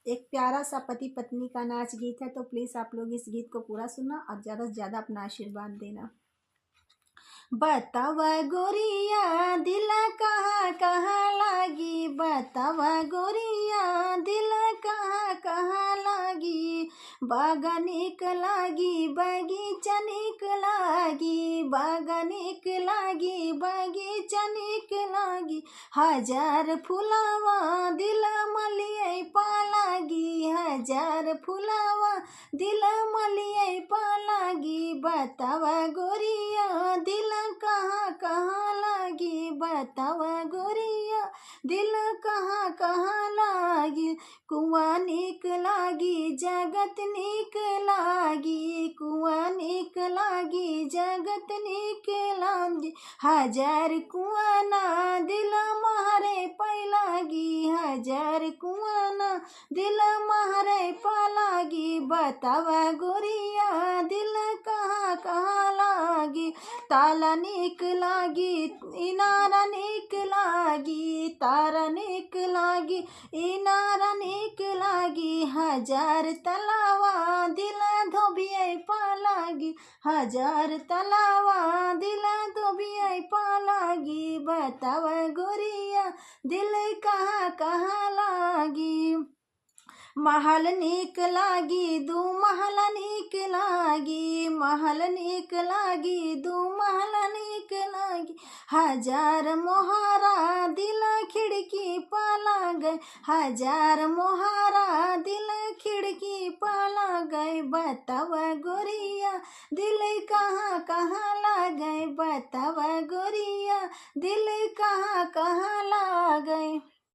एक प्यारा सा पति पत्नी का नाच गीत है, तो प्लीज़ आप लोग इस गीत को पूरा सुनना और ज़्यादा से ज़्यादा अपना आशीर्वाद देना। बतावा गोरिया दिल कहाँ कहाँ लागी, बतावा गोरिया दिल कहाँ कहाँ लागी। बागा निक लागी बगीचा निक लागी, बागा निक लागी बगीचा निक लागी। हजार फुलावा दिल मलिए पालागी, हजार फुलावा दिल मलिए पालागी। बतावा गोरिया दिल कहाँ कहाँ लागी, बतावा गोरिया दिल कहाँ कहाँ लागी। कुआं निक लागी जगत निक लागी, कुआं निक लागी जगत निक लागी। हजार कुआं ना दिल मारे पैलागी, हजार कुआं ना दिल मारे पालागी। बतावा गोरिया दिल कहाँ कहाँ लागी। ताला निक लागी इनारा निक लागी, तारा निक लागी इनारा निक लागी। हजार तलावा दिल धोबिए पालागी, हजार तलावा दिल धोबिए पालागी। बतावा गोरिया दिल कहाँ कहाँ लागी। महल निक लागी दू महल निक लागी, महल निक लागी दू महल निक लागी। हजार मोहारा दिल खिड़की पाला गए, हजार मोहारा दिल खिड़की पाला गए। बतावा गोरिया दिल कहाँ कहाँ लागे, बतावा गोरिया दिल कहाँ कहाँ लागे।